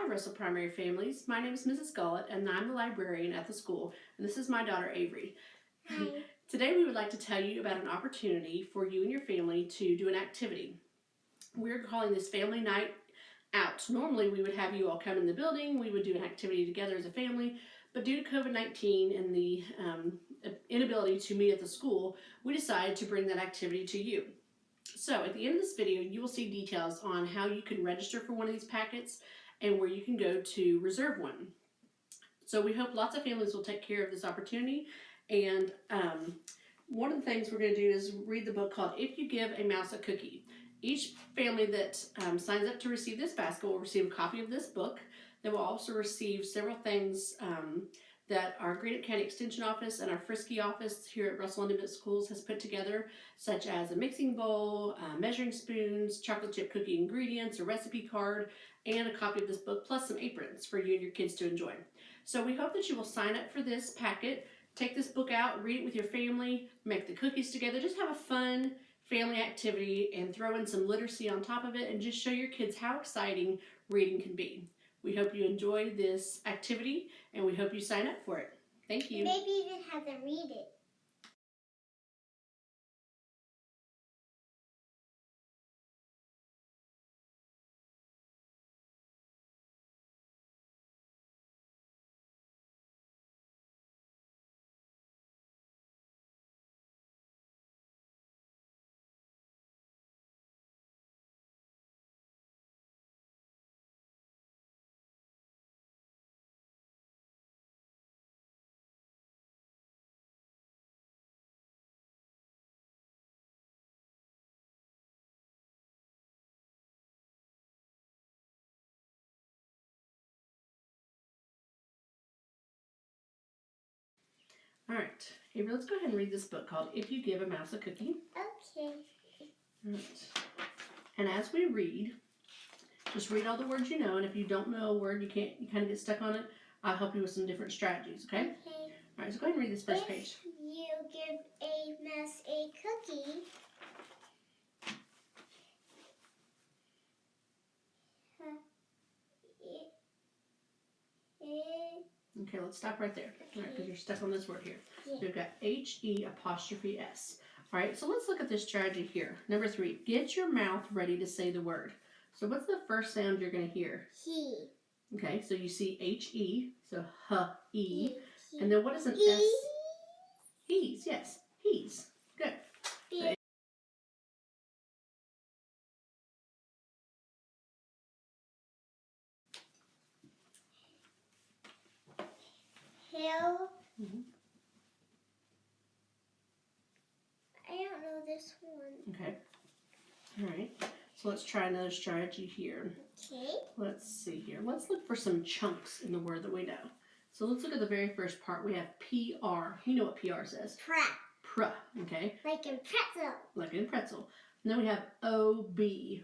Hi, Russell Primary Families. My name is Mrs. Gullett, and I'm the librarian at the school, and this is my daughter, Avery. Hi. Today, we would like to tell you about an opportunity for you and your family to do an activity. We're calling this Family Night Out. Normally, we would have you all come in the building, we would do an activity together as a family, but due to COVID-19 and the inability to meet at the school, we decided to bring that activity to you. So at the end of this video, you will see details on how you can register for one of these packets and where you can go to reserve one. So we hope lots of families will take care of this opportunity. And one of the things we're going to do is read the book called If You Give a Mouse a Cookie. Each family that signs up to receive this basket will receive a copy of this book. They will also receive several things that our Greenup County Extension Office and our Frisky office here at Russell Independent Schools has put together, such as a mixing bowl, measuring spoons, chocolate chip cookie ingredients, a recipe card, and a copy of this book, plus some aprons for you and your kids to enjoy. So we hope that you will sign up for this packet, take this book out, read it with your family, make the cookies together, just have a fun family activity and throw in some literacy on top of it and just show your kids how exciting reading can be. We hope you enjoy this activity and we hope you sign up for it. Thank you. Maybe even have them read it. All right, Avery, let's go ahead and read this book called If You Give a Mouse a Cookie. Okay. All right. And as we read, just read all the words you know, and if you don't know a word, you kind of get stuck on it, I'll help you with some different strategies, okay? Okay. All right, so go ahead and read this first page. If you give a mouse a cookie, Okay, let's stop right there. All right, because you're stuck on this word here. Yeah. So we've got H-E''S. All right, so let's look at this strategy here. Number 3, get your mouth ready to say the word. So what's the first sound you're going to hear? He. Okay, so you see H-E, so H-E. He. And then what is an He. S? He's, yes, he's. Good. He. Hill. Mm-hmm. I don't know this one. Okay. All right. So let's try another strategy here. Okay. Let's see here. Let's look for some chunks in the word that we know. So let's look at the very first part. We have PR. You know what PR says? Prat. Okay? Like in pretzel. Like in pretzel. And then we have OB.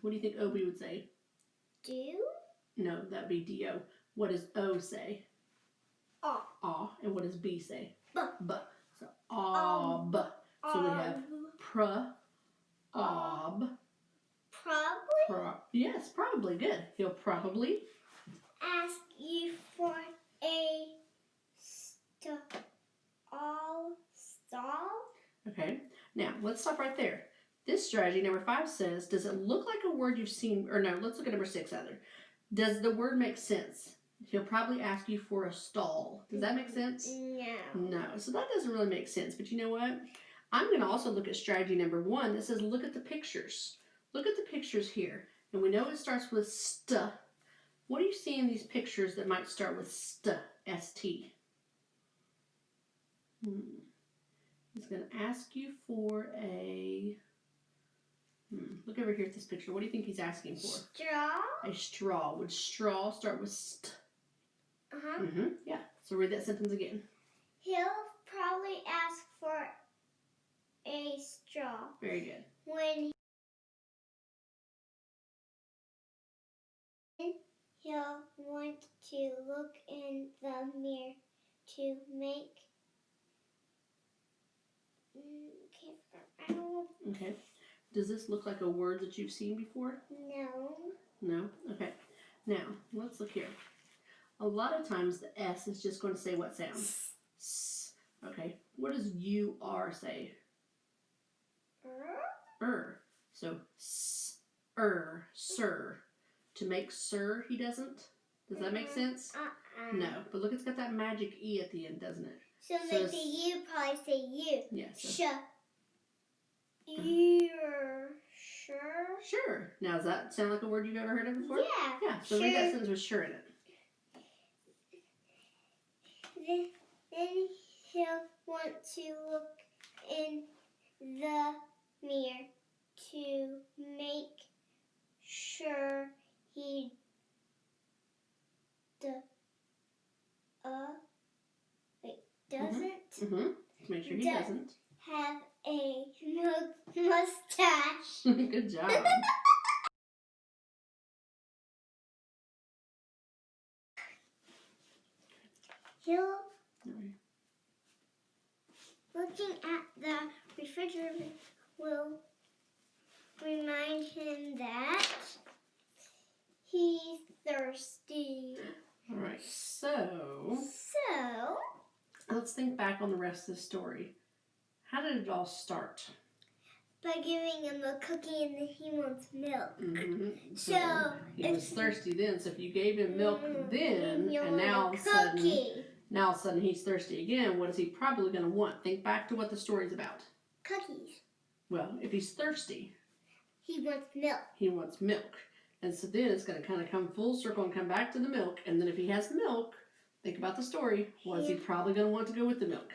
What do you think OB would say? Do. No, that would be DO. What does O say? Aw. Aw. And what does B say? B. B. So ob. So we have ob. Probably Yes, probably. Good. He'll probably ask you for a stall. Okay, now let's stop right there. This strategy, number 5, says, does it look like a word you've seen, or no, let's look at number 6 rather. Does the word make sense? He'll probably ask you for a stall. Does that make sense? No. No, so that doesn't really make sense, but you know what? I'm going to also look at strategy number 1 that says look at the pictures. Look at the pictures here, and we know it starts with st. What do you see in these pictures that might start with st, S-T? He's going to ask you for a... Look over here at this picture. What do you think he's asking for? Straw. A straw. Would straw start with st? Uh-huh. Yeah. So read that sentence again. He'll probably ask for a straw. Very good. When he'll want to look in the mirror to make... Okay. Does this look like a word that you've seen before? No. No? Okay. Now, let's look here. A lot of times the S is just going to say what sound? S. Okay. What does U-R say? So, sir. To make sir, he doesn't. Does that make sense? No. But look, it's got that magic E at the end, doesn't it? So make the U probably say U. Yes. Sure. Sure. Now, does that sound like a word you've ever heard of before? Yeah. Yeah. So read that sentence with sure in it. Then he'll want to look in the mirror to make sure he doesn't To make sure he doesn't have a mustache. Good job. Looking at the refrigerator will remind him that he's thirsty. All right, so let's think back on the rest of the story. How did it all start? By giving him a cookie and then he wants milk. So he was thirsty then, so if you gave him milk then, and now all of a sudden he's thirsty again, what is he probably going to want? Think back to what the story's about. Cookies. Well, if he's thirsty, he wants milk. He wants milk. And so then it's going to kind of come full circle and come back to the milk. And then if he has milk, think about the story. What is he probably going to want to go with the milk?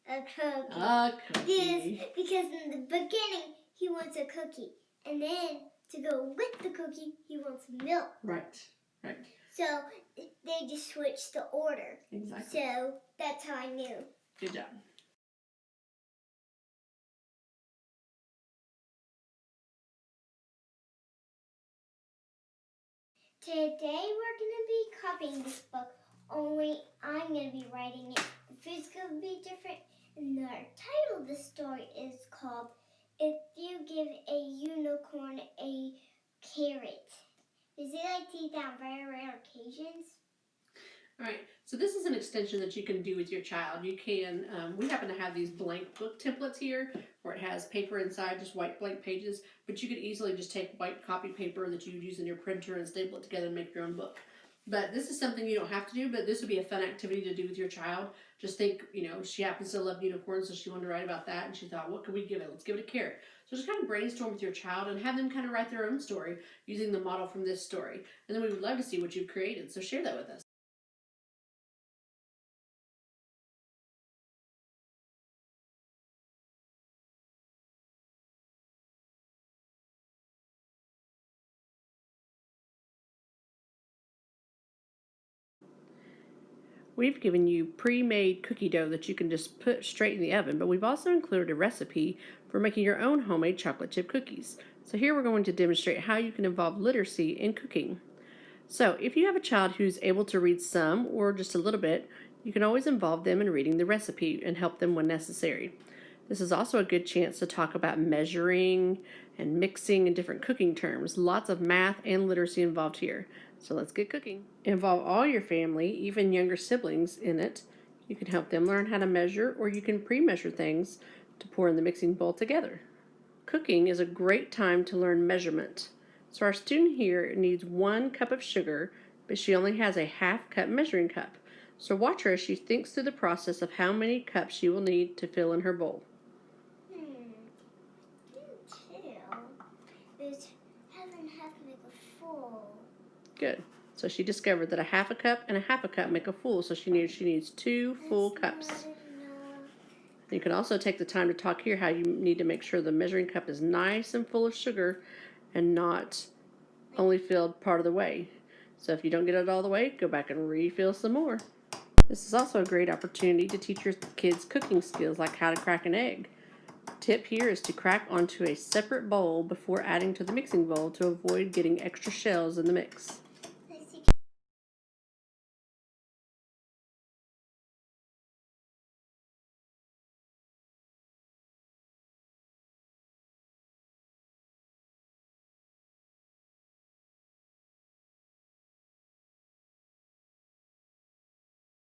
A cookie. A cookie. Because in the beginning, he wants a cookie. And then to go with the cookie, he wants milk. Right. So they just switched the order. Exactly. So that's how I knew. Good job. Today we're going to be copying this book, only I'm going to be writing it. The food's going to be different, and the title of the story is called If You Give a Unicorn a Carrot. Is it like to eat on very rare occasions? All right, so this is an extension that you can do with your child. You can, we happen to have these blank book templates here where it has paper inside, just white blank pages, but you could easily just take white copy paper that you would use in your printer and staple it together and make your own book. But this is something you don't have to do, but this would be a fun activity to do with your child. Just think, she happens to love unicorns, so she wanted to write about that, and she thought, what could we give it? Let's give it a carrot. So just kind of brainstorm with your child and have them kind of write their own story using the model from this story. And then we would love to see what you've created, so share that with us. We've given you pre-made cookie dough that you can just put straight in the oven, but we've also included a recipe for making your own homemade chocolate chip cookies. So here we're going to demonstrate how you can involve literacy in cooking. So if you have a child who's able to read some or just a little bit, you can always involve them in reading the recipe and help them when necessary. This is also a good chance to talk about measuring and mixing and different cooking terms. Lots of math and literacy involved here. So let's get cooking. Involve all your family, even younger siblings, in it. You can help them learn how to measure, or you can pre-measure things to pour in the mixing bowl together. Cooking is a great time to learn measurement. So our student here needs 1 cup of sugar, but she only has a ½ cup measuring cup. So watch her as she thinks through the process of how many cups she will need to fill in her bowl. There's half and half make a full. Good. So she discovered that a ½ cup and a ½ cup make a full, so she needs 2 full cups. You can also take the time to talk here how you need to make sure the measuring cup is nice and full of sugar and not only filled part of the way. So if you don't get it all the way, go back and refill some more. This is also a great opportunity to teach your kids cooking skills like how to crack an egg. Tip here is to crack onto a separate bowl before adding to the mixing bowl to avoid getting extra shells in the mix.